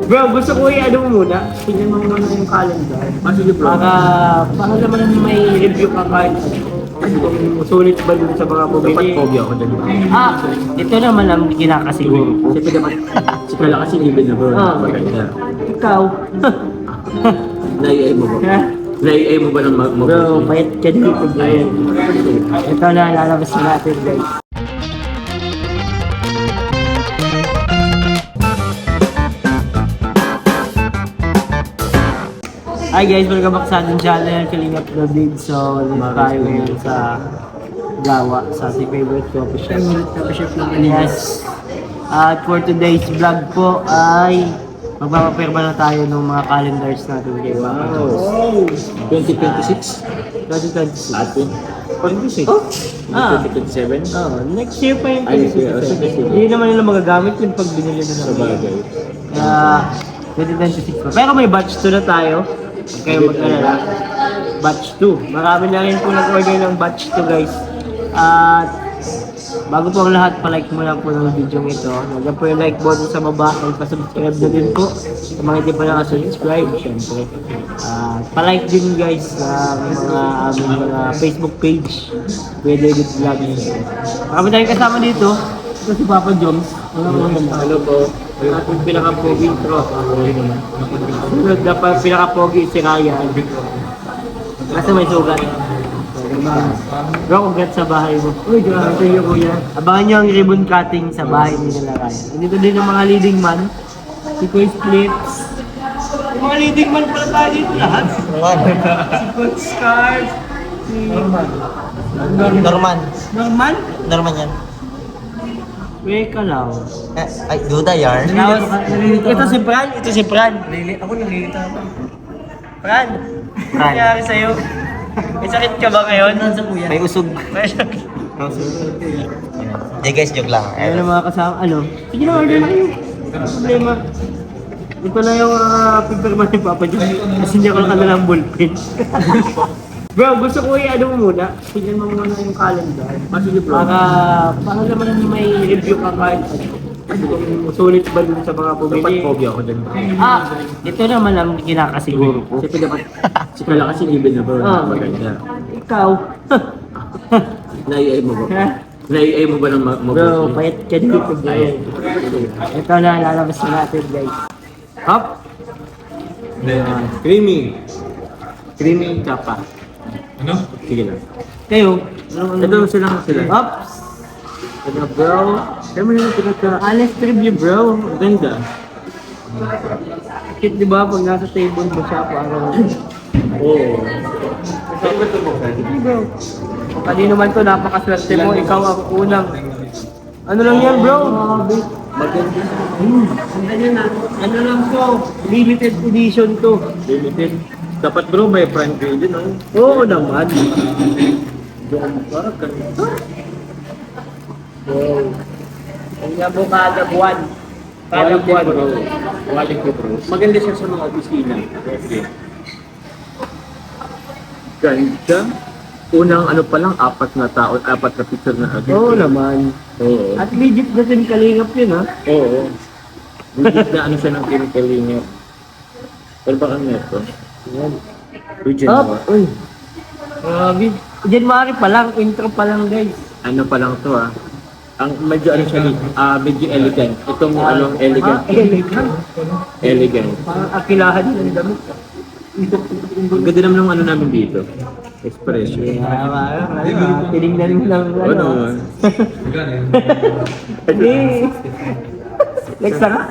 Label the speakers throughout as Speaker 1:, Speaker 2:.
Speaker 1: Bro, gusto ko i-ano mo muna. Tingnan mo muna yung calendar.
Speaker 2: Sige bro.
Speaker 1: Para naman may review ka kahit kung sulit ba dun sa mga
Speaker 2: Dapat
Speaker 1: bumili.
Speaker 2: pogi ako dyan.
Speaker 1: Ito naman ang kinakasiguro ko.
Speaker 2: Siyempre dapat, si Kala kasi even na bro. Maganda.
Speaker 1: Ikaw.
Speaker 2: Nai-ay mo ba? Nai-ay mo ba ng
Speaker 1: Bro, bayat ka dito bro. Ito na, lalabas na natin guys. Hi guys, welcome back sa ating channel, Kalingap David. So, ulit tayo ngayon sa Gawa, sa ating favorite coffee shop. Yes. At for today's vlog po ay magpapapirma na tayo ng mga calendars natin kay Papa Jones.
Speaker 2: 2026?
Speaker 1: 2026.
Speaker 2: Atin? 26?
Speaker 1: Oh?
Speaker 2: 2027?
Speaker 1: Next year pa yung
Speaker 2: Ay, next year.
Speaker 1: 2026. Hindi naman nila magagamit yun pag binili na
Speaker 2: Sa
Speaker 1: naman.
Speaker 2: bagay.
Speaker 1: Kaya 2026 pa. Pero may batch 2 na tayo. Huwag kayo mag-alala. Batch 2. Marami na rin po nag-order ng batch 2 guys. At bago po ang lahat, pa-like mo lang po ng video ito. Nagyan po yung like button sa baba. At pa-subscribe na din po. Sa mga hindi pa nakasubscribe, syempre. Pa-like din guys sa mga aming mga Facebook page. Pwede din vlog. Marami tayong kasama dito. Ito si Papa Jones.
Speaker 2: Hello po.
Speaker 1: Ating pinaka-pogi intro. Sunod na pa pinaka-pogi si Ryan. Kasi may sugat. Bro, congrats sa bahay mo. Uy, grabe sa'yo kuya. Abangan nyo ang ribbon cutting sa bahay ni nila Ryan. Dito din ang mga leading man. Si Chris Flips. Yung mga leading man pala tayo dito lahat. Si Coach Scars. Si...
Speaker 3: Norman.
Speaker 1: Norman?
Speaker 3: Norman yan.
Speaker 1: Weka lang.
Speaker 3: Ay, duda yan.
Speaker 1: Ito si Fran. Ito si Fran.
Speaker 2: Ako nangingita ako.
Speaker 1: Fran, ano nangyari sa'yo? May sakit ka ba ngayon?
Speaker 3: May usog. Hindi guys, joke lang.
Speaker 1: Ayun ang mga kasama, ano? Sige na, order na kayo. Ano problema? Ito na yung pipirma ni Papa John. Kasi hindi ako nakadalang ballpen. Bro, gusto ko i-ano mo muna. Tingnan mo muna yung calendar.
Speaker 2: Sige bro.
Speaker 1: Para naman may review ka kahit kung sulit ba dun sa mga
Speaker 2: Dapat
Speaker 1: bumili.
Speaker 2: pogi ako dyan.
Speaker 1: Ito naman ang kinakasiguro ko.
Speaker 2: Siyempre dapat, si Kala kasi even na bro. Maganda.
Speaker 1: Ikaw.
Speaker 2: Nai-ay mo ba? Nai-ay mo ba ng
Speaker 1: Bro, bayat ka dito bro. Ito na, lalabas na natin guys. Hop!
Speaker 2: Creamy. Creamy kapa.
Speaker 4: Ano?
Speaker 2: Sige lang.
Speaker 1: Kayo,
Speaker 2: Ito sila.
Speaker 1: Ops!
Speaker 2: Ito bro. Kami na pinagka...
Speaker 1: Honest review bro.
Speaker 2: Ang ganda.
Speaker 1: Kit di ba pag nasa table mo siya parang...
Speaker 2: Oo.
Speaker 1: Hindi bro. Kanino man to, napakaswerte mo, ikaw ang unang. Ano lang yan bro?
Speaker 2: Maganda.
Speaker 1: Ano lang to? Limited edition to.
Speaker 2: Limited. Dapat bro, may prime grade din, no?
Speaker 1: Oo naman.
Speaker 2: Parang ganito.
Speaker 1: Wow. Kanya mo kada buwan. Kada
Speaker 2: Quality
Speaker 1: buwan.
Speaker 2: bro. Quality bro. Maganda siya sa mga opisina. Okay. Ganda. Unang ano pa lang, 4 na picture na agad.
Speaker 1: Oo naman.
Speaker 2: Oo.
Speaker 1: At legit na din kalingap yun ha.
Speaker 2: Oo. Legit na ano siya ng chemical linear. Pero baka neto.
Speaker 1: Yan.
Speaker 2: Region
Speaker 1: Up!
Speaker 2: mo.
Speaker 1: Uy! Grabe. January pa lang, intro pa lang guys.
Speaker 2: Ano pa lang to Ang medyo ano siya, medyo elegant. Itong anong elegant.
Speaker 1: Elegant.
Speaker 2: Elegant.
Speaker 1: Parang akilahan ng damit.
Speaker 2: Ang ganda naman ng ano namin dito. Expression.
Speaker 1: Tinignan mo lang
Speaker 2: Ano?
Speaker 1: Hindi. Next na ka.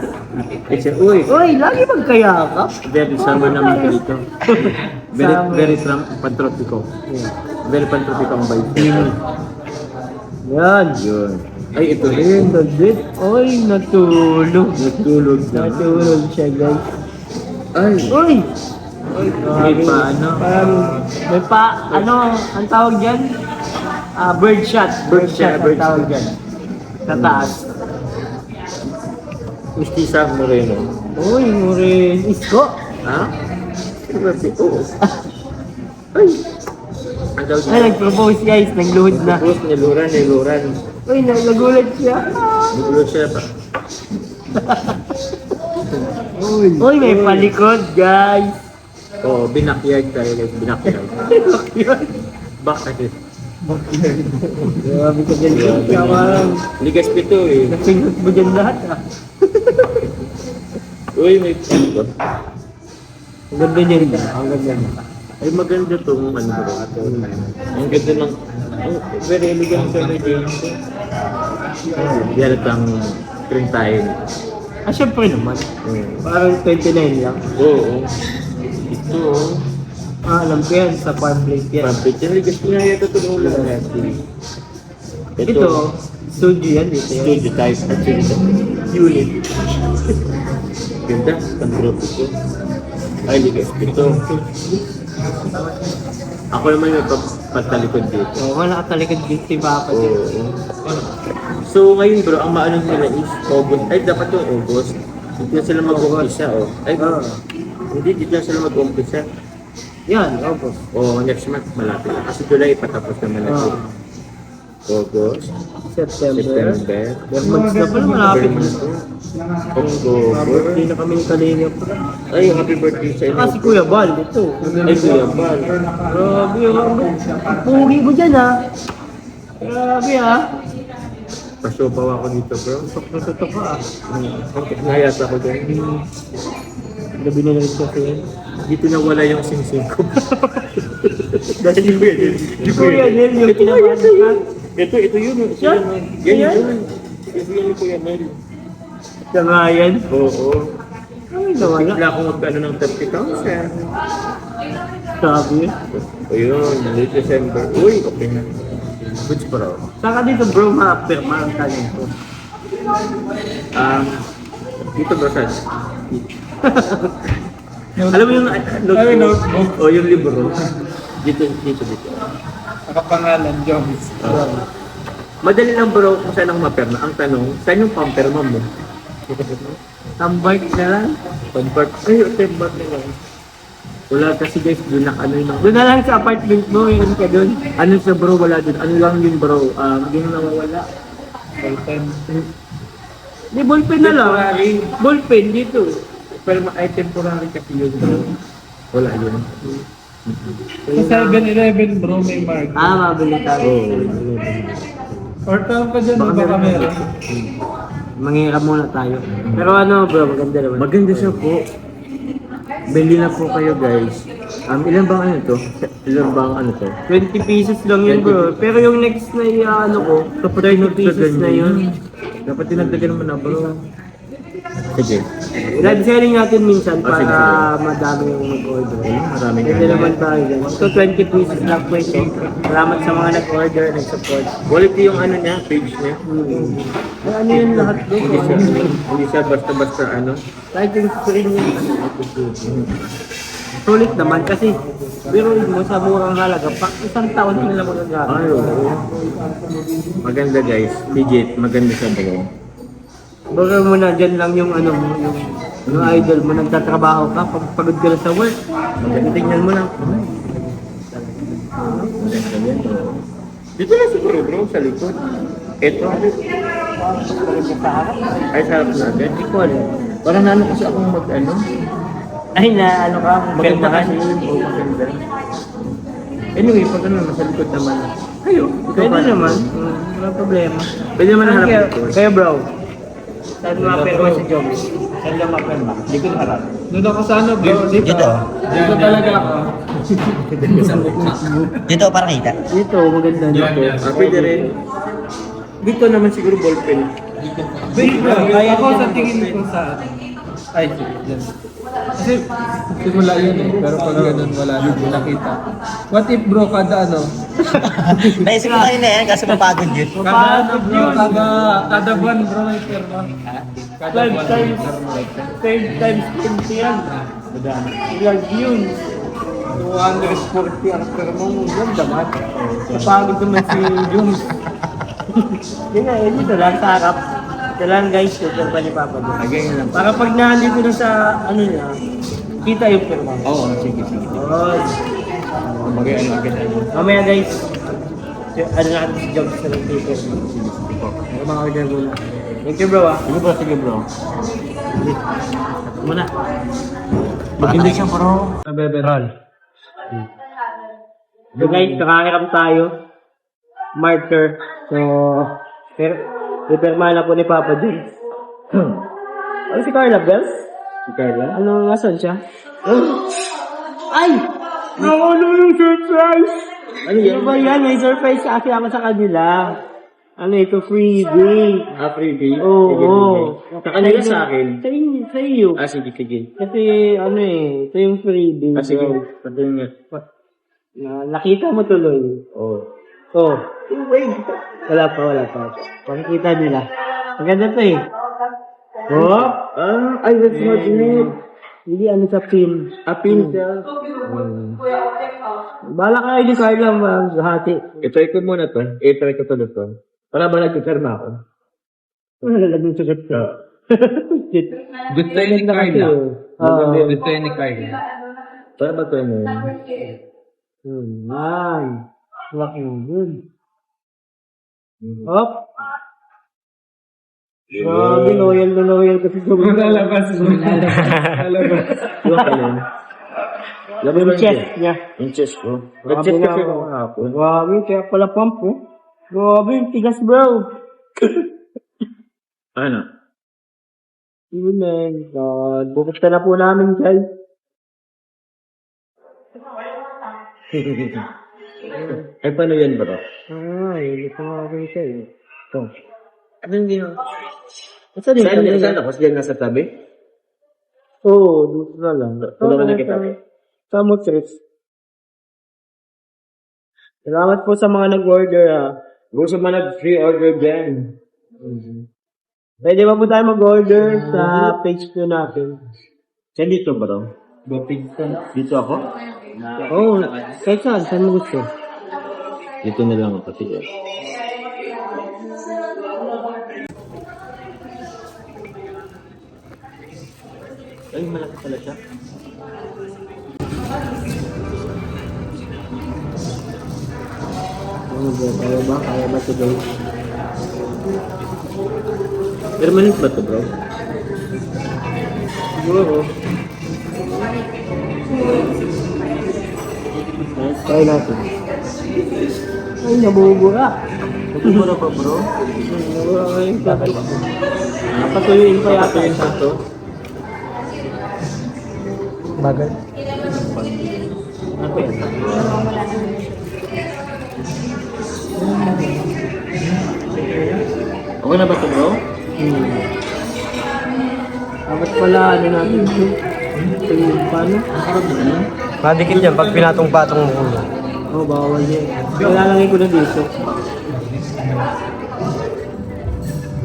Speaker 2: Uy!
Speaker 1: Uy, lagi magkayakap.
Speaker 2: Very summer naman ito dito. Very,
Speaker 1: Summer.
Speaker 2: very pantropiko. Very pantropiko ang vibe.
Speaker 1: Yan.
Speaker 2: Yun. Ay, ito rin.
Speaker 1: Ayun, nagdit. Uy, natulog.
Speaker 2: Natulog na.
Speaker 1: Natulog siya guys.
Speaker 2: Ay!
Speaker 1: Uy!
Speaker 2: May pa ano?
Speaker 1: Parang, may pa, ano, ang tawag dyan? Bird shot. Bird shot ang tawag dyan. Sa taas.
Speaker 2: Mistisa Moreno.
Speaker 1: Uy, murin. Isko.
Speaker 2: Ha? Oo. Ay! Ang daw
Speaker 1: Ay, nag-propose guys, nagluhod na.
Speaker 2: Tapos niluran.
Speaker 1: Uy, nagulat siya.
Speaker 2: Nagulo siya pa.
Speaker 1: Uy, may palikod, guys.
Speaker 2: Oo, binakyard tayo guys, binakyard. Bakit?
Speaker 1: Grabe ka dyan. Kamarang.
Speaker 2: Ligas pito eh.
Speaker 1: Nasingot mo dyan lahat, ah.
Speaker 2: Uy, may pito.
Speaker 1: Ang ganda niya rin. Ang ganda niya.
Speaker 2: Ay, maganda tong ano bro. Ang ganda ng... Very elegant sa may game. Yan ang print tayo.
Speaker 1: Ah, syempre naman. Parang 29 lang.
Speaker 2: Oo. Ito oh.
Speaker 1: Ah, alam ko yan. Sa farm plate yan.
Speaker 2: Pampit. Yan, ligas ko nga ito tulong lang natin.
Speaker 1: Ito, studio yan dito. Yan.
Speaker 2: Studio type at studio unit. Ganda, pang-group ito. Ay, ligas ito. Ako naman yung pagtalikod dito.
Speaker 1: Oo, wala ka talaga dito yung papa dito.
Speaker 2: Oo. So ngayon bro, ang maano nila is August. Ay, dapat yung August. Dito na sila mag-umpisa, oh. Ay,
Speaker 1: Ah.
Speaker 2: hindi, dito na sila mag-umpisa.
Speaker 1: Yan, August.
Speaker 2: Oh, next month malapit na. Kasi July patapos naman natin.
Speaker 1: Ah.
Speaker 2: August,
Speaker 1: September.
Speaker 2: September,
Speaker 1: Yung months na pala malapit na.
Speaker 2: October.
Speaker 1: Birthday na kami ni Kalinga pa.
Speaker 2: Ay, happy birthday sa inyo.
Speaker 1: Ah, si Kuya Bal, ito.
Speaker 2: Ay, Kuya Bal.
Speaker 1: Grabe, ang pugi mo dyan, ha? Grabe, ha?
Speaker 2: Pasopaw ako dito bro.
Speaker 1: Tutok ka, ah.
Speaker 2: Nayas ako dyan.
Speaker 1: Gabi na rin kasi yan.
Speaker 2: Dito nawala yung sing-sing ko.
Speaker 1: Dahil
Speaker 2: Hindi ko yan.
Speaker 1: si Kuya Nel, yung kinabahan ka.
Speaker 2: Ito yun. Ito
Speaker 1: Yan?
Speaker 2: yun.
Speaker 1: Yan?
Speaker 2: Ito yun yung Kuya Mel.
Speaker 1: Siya nga yan.
Speaker 2: Oo.
Speaker 1: Ay, nawala.
Speaker 2: Bigla akong magkano ng 30,000.
Speaker 1: Sabi yun.
Speaker 2: Ayun, late December. Uy, okay na. Goods pa raw.
Speaker 1: Saka dito bro, ma-apirma ang talento.
Speaker 2: Dito bro, Saj. Alam mo yung notebook? O yung libro? Dito.
Speaker 4: Nakapangalan, Jones.
Speaker 2: Madali lang bro kung saan ang maperma. Ang tanong, saan yung pamperma mo?
Speaker 1: Tambay na lang.
Speaker 2: Convert. Ay, tembat na lang. Wala kasi guys, doon na ano yun.
Speaker 1: Doon na lang sa apartment mo, yun ka doon.
Speaker 2: Ano sa bro, wala doon. Ano lang yun bro, hindi na nawawala.
Speaker 1: Di ballpen na lang.
Speaker 2: Temporary.
Speaker 1: Ballpen dito.
Speaker 2: Pero ay temporary kasi yun bro. Wala yun.
Speaker 4: Sa 7-Eleven, bro, may mark.
Speaker 1: Ah, mabili tayo.
Speaker 4: Or tawag ka dyan, baka meron.
Speaker 1: Mangiram muna tayo. Pero ano bro, maganda naman.
Speaker 2: Maganda siya po. Bili na po kayo guys. Ilan bang ano to? Ilan bang ano to?
Speaker 1: 20 pesos lang yun bro. Pero yung next na ano ko, 30 pesos na yun.
Speaker 2: Dapat tinagdagan naman na bro. Sige.
Speaker 1: Live selling natin minsan
Speaker 2: Ah, sige,
Speaker 1: para madami yung mag-order.
Speaker 2: Maraming
Speaker 1: Pwede naman tayo dyan. So 20 pesos lang po ito. Salamat sa mga nag-order, nag-support.
Speaker 2: Quality yung ano niya, page niya.
Speaker 1: Ay, ano yun lahat doon?
Speaker 2: Hindi siya basta-basta ano.
Speaker 1: Kahit yung screen yun. Sulit naman kasi biruin mo sa murang halaga, pa isang taon din lang magagamit.
Speaker 2: Ay, oo. Maganda guys. Legit, maganda siya bro.
Speaker 1: Baga mo na dyan lang yung ano mo, yung idol mo, nagtatrabaho ka, pag pagod ka na sa work, tingnan mo lang.
Speaker 2: Dito na siguro bro, sa likod. Ito. Ay, sarap na agad.
Speaker 1: Hindi ko alam.
Speaker 2: Parang naano kasi akong mag-ano.
Speaker 1: Ay na, ano ka,
Speaker 2: Maganda
Speaker 1: permahan.
Speaker 2: kasi yun. Oo, maganda. Anyway, pag ano, nasa likod naman. Ayo,
Speaker 1: Pwede naman, wala problema.
Speaker 2: Pwede naman harap
Speaker 1: Kaya,
Speaker 2: likod.
Speaker 1: kaya bro, saan ma-perma si Jomis? Saan ka ma-perma? Likod harap.
Speaker 4: Doon ako sa ano, bro.
Speaker 3: Dito.
Speaker 4: Dito talaga ako.
Speaker 3: Dito para kita.
Speaker 1: Dito, maganda dito.
Speaker 2: Pwede rin. Dito naman siguro ballpen.
Speaker 4: Wait, bro. Ako sa tingin ko sa... Ay, yan. Kasi simula yun eh, pero pag ganun wala nang nakita. What if bro, kada ano?
Speaker 3: Naisip ko kayo na yan kasi mapagod yun.
Speaker 4: Kada ano bro, kada buwan bro may perma. Kada
Speaker 1: 12
Speaker 4: buwan may
Speaker 1: times,
Speaker 4: perma.
Speaker 1: 10 times 20 yan. Ilang yun. 240 ang perma mo. Yan dapat. Napagod naman si Jomis. Yun nga, yun dito lang sa harap. Kailangan guys, yung perma ni Papa doon.
Speaker 2: Again lang.
Speaker 1: Para pag nandito na sa ano niya, kita yung perma.
Speaker 2: Oo, sige, sige.
Speaker 1: Oh.
Speaker 2: Mag-ano agad ano.
Speaker 1: Mamaya guys, ano natin si Jogs na ng paper. Pero mga order muna. Thank you bro ah.
Speaker 2: Sige bro, sige bro. Muna. Maganda siya bro.
Speaker 4: Roll.
Speaker 1: So guys, kakahiram tayo. Marker. So, reperma na po ni Papa Jones. Ano si Carla Bells?
Speaker 2: Si Carla?
Speaker 1: Ano, nasan siya? Ay! Ano yung surprise?
Speaker 2: Ano yan?
Speaker 1: Ano ba yan? May surprise kasi ako sa kanila. Ano ito? Freebie.
Speaker 2: Freebie?
Speaker 1: Oo.
Speaker 2: Sa kanila sa akin.
Speaker 1: Sa iyo.
Speaker 2: Sige, sige.
Speaker 1: Kasi ano ito yung freebie.
Speaker 2: Sige.
Speaker 1: bro.
Speaker 2: Patingin.
Speaker 1: Nakita mo tuloy.
Speaker 2: Oo.
Speaker 1: Oh. Wait. Wala pa. Pakikita nila. Maganda to eh. Oh.
Speaker 2: Ay, that's not it.
Speaker 1: Hindi ano sa pin.
Speaker 2: Apin siya.
Speaker 1: Bala kayo ni Carla hati.
Speaker 2: I-try ko muna to. I-try ko to to. Para ba nagkasarma ako?
Speaker 1: Nalagyan sa gat ka.
Speaker 4: Gusto ni Carla. Gusto ni Carla.
Speaker 2: Para ba to yun?
Speaker 1: Ay. Laki mo good. Hop. Grabe, loyal na loyal kasi sa mga.
Speaker 4: Lalabas.
Speaker 2: Yung kanin. Labi
Speaker 1: Yung
Speaker 2: ba
Speaker 1: chest niya.
Speaker 2: Yung chest ko.
Speaker 1: Grabe
Speaker 2: Nag-chest
Speaker 1: na
Speaker 2: kasi
Speaker 1: ako.
Speaker 2: ako kahapon.
Speaker 1: Grabe, kaya pala pump oh. Grabe, tigas bro.
Speaker 2: Ano?
Speaker 1: Yun na yun. Bukista na po namin guys.
Speaker 2: Ay, paano yan ba to?
Speaker 1: Ay, ito nga kita eh. Ito.
Speaker 2: Ano hindi no?
Speaker 1: Saan
Speaker 2: Saan
Speaker 1: yun?
Speaker 2: saan ako? Diyan nasa tabi?
Speaker 1: Oo, dito na lang.
Speaker 2: Tulungan na kita.
Speaker 1: Sa Motrix. Salamat po sa mga nag-order ah.
Speaker 2: Gusto mo nag-free order dyan.
Speaker 1: Pwede ba po tayo mag-order sa page 2 natin?
Speaker 2: Saan dito ba to? Dito ako?
Speaker 1: Oo, kahit saan mo gusto.
Speaker 2: Dito na lang ako. Sige. Ay, malaki pala siya.
Speaker 1: Ano ba? Kaya ba? Kaya ba today?
Speaker 2: Permanent ba to bro?
Speaker 1: Siguro. Try natin. Ay, nabubura.
Speaker 2: Nagmura pa bro?
Speaker 1: Nabubura ko yung tatay. Napatuyuin pa yata yung sato. Bagay.
Speaker 2: Ano ba yan? Okay na ba to bro?
Speaker 1: Dapat pala ano natin ito. Ito yung paano?
Speaker 3: Madikit yan pag pinatong-patong mo.
Speaker 1: Oo, bawal yan. Lalangin ko na dito.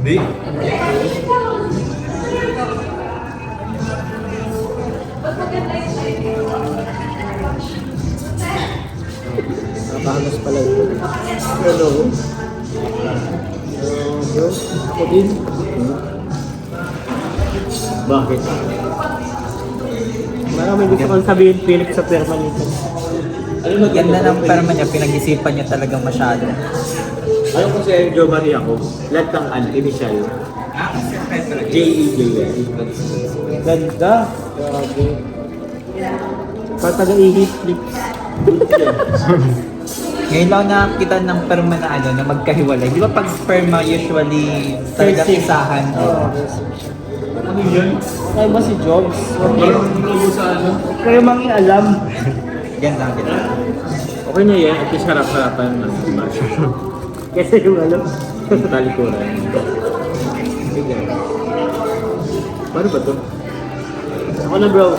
Speaker 4: Hindi.
Speaker 1: Napahagas pala ito. Hello. Bro, ako din.
Speaker 2: Bakit?
Speaker 1: Marami gusto kong sabihin, Philip, sa permanent.
Speaker 3: Ganda ng perma niya, pinag-isipan niya talagang masyado.
Speaker 2: Alam ko si Joe Maria ko, lahat ng initial. J-E-J-L.
Speaker 1: Ganda. Grabe. Pataga-ihit flips.
Speaker 3: Ngayon lang nakakita ng perma na ano, na magkahiwalay. Di ba pag perma usually talagang
Speaker 1: First
Speaker 3: isahan?
Speaker 1: Oo.
Speaker 4: Ano yun?
Speaker 1: Kaya ba si Jobs?
Speaker 4: Parang hindi sa ano?
Speaker 1: Kayo mangi-alam.
Speaker 3: Ganda ang kita.
Speaker 2: Okay na yan, at least harap-harapan ng image.
Speaker 1: Kasi yung alam.
Speaker 2: Talikuran. Sige. Paano ba to?
Speaker 1: Ako na bro.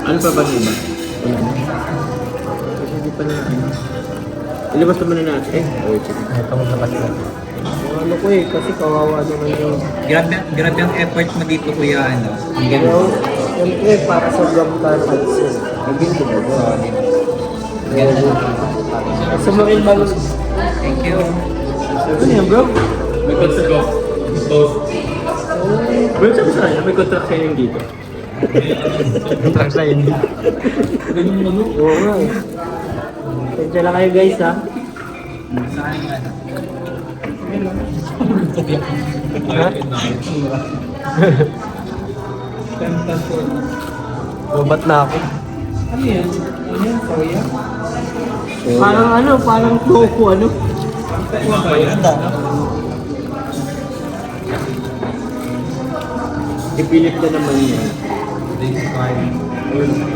Speaker 2: Ano pa ba iba? Wala na. Kasi hindi pa na ano. Ilabas naman na natin. Wait.
Speaker 3: Ito mo labas na.
Speaker 1: Ano ko eh, kasi kawawa naman yung...
Speaker 3: Grabe ang effort mo dito kuya ano. Ang ganda.
Speaker 1: Pero, siyempre, para sa vlog cards yun. Naging ko ba? Sa mga ibang...
Speaker 3: Thank you.
Speaker 1: Ano yan bro?
Speaker 2: May contract ko. Bro, sabi sa kanya, may contract kayo yung dito.
Speaker 1: Contract sa'yo. Oo nga eh. Tensya lang kayo guys ha. Ha? Babat na ako.
Speaker 4: Ano yan? Ano yan? Soya?
Speaker 1: Parang ano, parang tofu ano.
Speaker 4: Ano ba yan?
Speaker 2: Ipilit ka naman yan.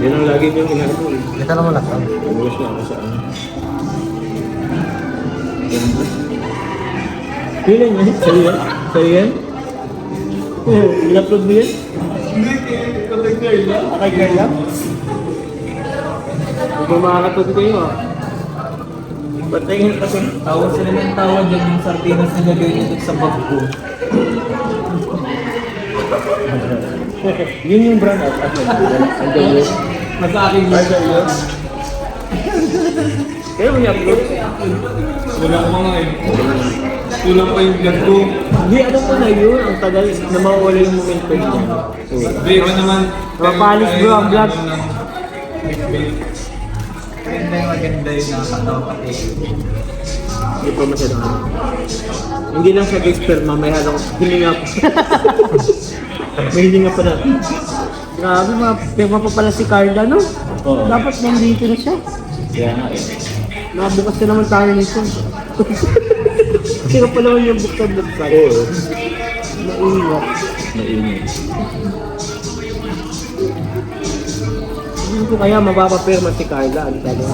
Speaker 2: Yan ang lagi kong inaano eh.
Speaker 1: Ito naman lang.
Speaker 2: Ubus na ako sa ano.
Speaker 1: Pilan yan? Sa'yo yan? Sa'yo yan? In-upload mo yan? Kay Carla? Huwag mo makakatod kayo ah. Patayin kasi.
Speaker 3: Tawag sila ng tawag dyan yung sardinas na gagawin niya dun sa bag ko.
Speaker 2: Yun yung brand at ano. Andyan yun.
Speaker 3: Nasa akin yun.
Speaker 2: Andyan yun. Kaya mo i-upload?
Speaker 4: Wala ko mga eh. Kulang pa yung vlog ko.
Speaker 1: Hindi, ano ko na yun? Ang tagal na mawawala yung momentum niya.
Speaker 4: Hindi, iba naman.
Speaker 1: Mapalis bro ang vlog.
Speaker 3: Maganda yung nakakatawa pati.
Speaker 2: Hindi pa masyadong ano. Hindi lang siya guys, pero mamaya lang hininga pa. May hininga pa natin.
Speaker 1: Grabe, pirma pa pala si Carla, no?
Speaker 2: Oo.
Speaker 1: Dapat nandito na siya.
Speaker 2: Kaya nga eh.
Speaker 1: Nabukas na naman tayo nito. Sino pa naman yung buksan ng site?
Speaker 2: Oo.
Speaker 1: Maingat.
Speaker 2: Mainit.
Speaker 1: Hindi ko kaya mapapapirma si Carla. Ano sabi mo?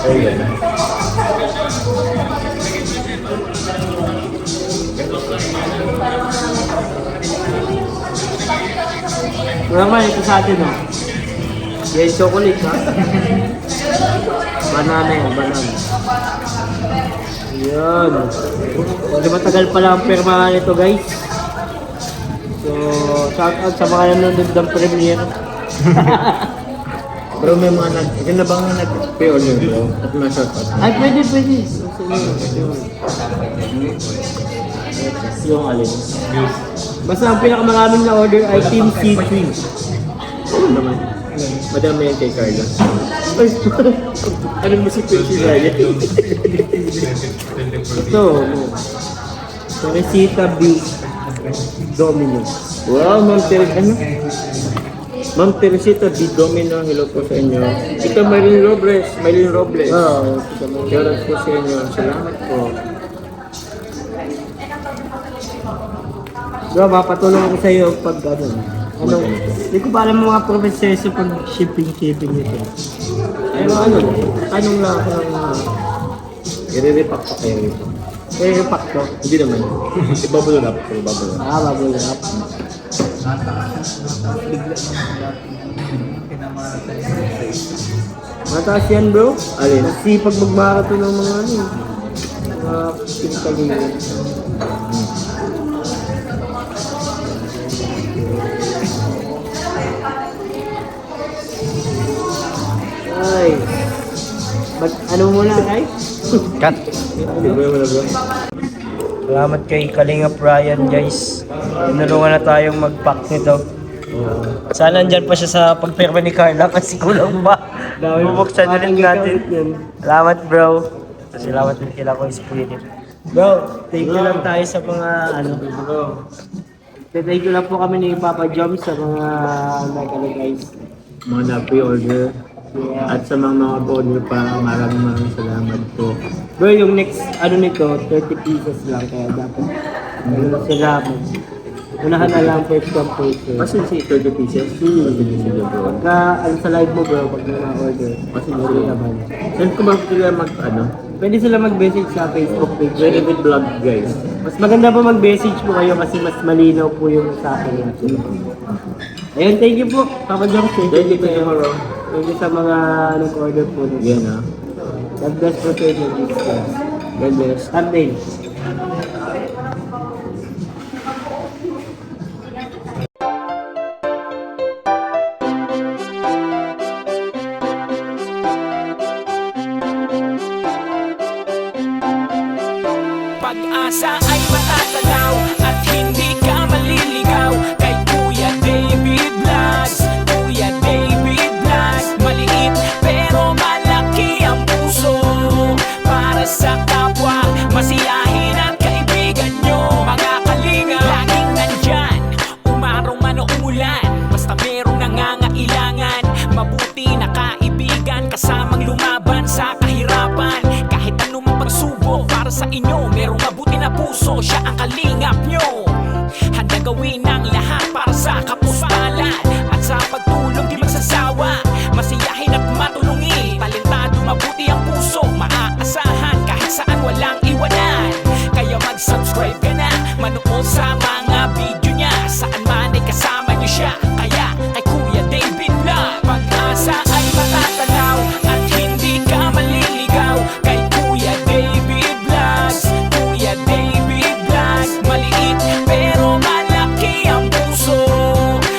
Speaker 2: Oh, yan.
Speaker 1: Wala naman ito sa atin, no? Yan, chocolate, ha? Banana yan, banana. Yan. Hindi matagal pala ang pirmahan nito, guys. So, shout out sa mga nanonood ng premiere.
Speaker 2: Pero may mga yun na bang nag-pre-order bro? At ma-shortcut.
Speaker 1: Ay, pwede.
Speaker 2: Yung alin?
Speaker 1: Basta ang pinakamaraming na order ay Team C3.
Speaker 2: Ano naman? Madami yan kay Carla.
Speaker 1: Ay,
Speaker 2: Ano mo si Quincy Ryan?
Speaker 1: ito. Teresita B. Domino.
Speaker 2: Wow, Ma'am Teresita. Ano? Ma'am Teresita B. Domino. Hello po sa inyo. Ito Maylin Robles. Maylin Robles.
Speaker 1: Oo.
Speaker 2: Shoutout po sa inyo. Salamat po.
Speaker 1: Bro, mapatulong ako sa iyo pag ano, hindi ko pa alam mga proseso pag shipping nito. Pero ano, tanong lang ako ng
Speaker 2: I-repack pa kayo.
Speaker 1: repack to.
Speaker 2: Hindi naman. Ibabulol up. Ibabulol up.
Speaker 1: Babul up. Mataas yan bro.
Speaker 2: Alin?
Speaker 1: Kasi pag magmarathon ng mga ano, mga pinakalingan. Ay. Ano muna, ay? Cut.
Speaker 2: Hindi ba wala bro?
Speaker 1: Salamat kay Kalingap Ryan, guys. Tinulungan na tayong mag-pack nito. Sana nandyan pa siya sa pagpirma ni Carla kasi kulang pa. Bubuksan na rin natin. Salamat bro. Salamat din kila ko Spirit. Bro, thank you lang tayo sa mga ano. Thank you lang po kami ni Papa Jom sa mga nagkala guys.
Speaker 2: Mga na-pre-order. At sa mga order pa, maraming salamat po.
Speaker 1: Bro, yung next ano nito, 30 pieces lang kaya dapat. Ano sila mo. Unahan na lang first come first serve.
Speaker 2: Kasi si 30 pieces. 30 pieces yun bro.
Speaker 1: Pagka ano sa live mo bro, pag may order.
Speaker 2: Kasi
Speaker 1: Sorry naman.
Speaker 2: saan ko ba sila ano?
Speaker 1: Pwede sila mag-message sa Facebook page.
Speaker 2: Very good vlog guys.
Speaker 1: Mas maganda po mag-message po kayo kasi mas malinaw po yung sa akin natin. Ayun, thank you po. Papa Jom,
Speaker 2: Thank you bro.
Speaker 1: Thank you sa mga nag-order po.
Speaker 2: Yan ah.
Speaker 1: God bless po sa inyo.
Speaker 2: God bless.
Speaker 1: Thumbnail.
Speaker 5: Pag-asa ay matatanaw at hindi ka maliligaw kay Kuya David puso, siya ang kalingap nyo. Handa gawin ang lahat para sa kapuspalan, at sa pagtulong di magsasawa, masiyahin at matulungin. Talentado, mabuti ang puso, maaasahan kahit saan walang iwanan. Kaya mag-subscribe ka na, manood sa mga video niya, saan man ay kasama niyo siya. Kaya kay Kuya David Vlog, pag-asa ay matatanaw at hindi ka maliligaw. Kay Kuya David Vlogs, Kuya David Vlogs. Maliit pero malaki ang puso,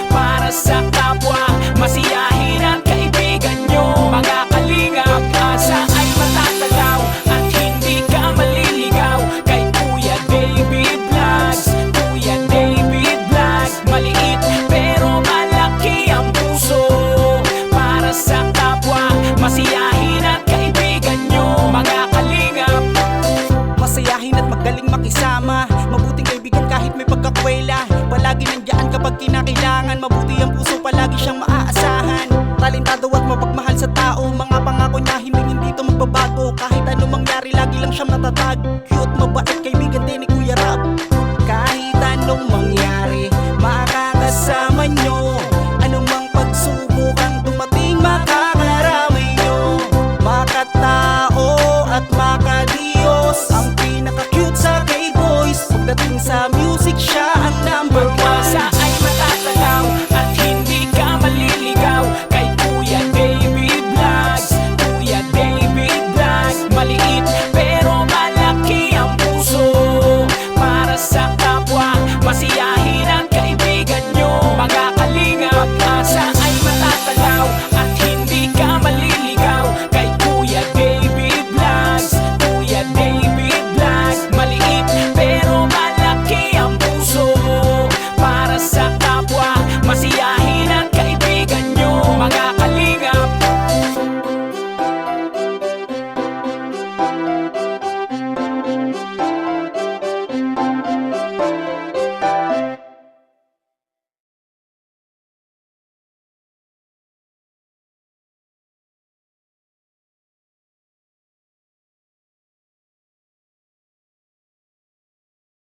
Speaker 5: para sa kapwa, masiyahin at kaibigan nyo. Mga kalinga, pag-asa ay matatanaw at hindi ka maliligaw. Kay Kuya David Vlogs, Kuya David Vlogs. Maliit pero malaki ang puso, para sa kapwa, masiyahin at kaibigan nyo. Mga kalingap,
Speaker 6: Masayahin at magaling makisama, mabuting kaibigan kahit may pagkakwela. Palagi nandiyan kapag kinakailangan, mabuti ang puso, palagi siyang maaasahan. Talentado at mapagmahal sa tao, mga pangako niya hindi ito magbabago. Kahit anong mangyari lagi lang siyang natatag. Cute,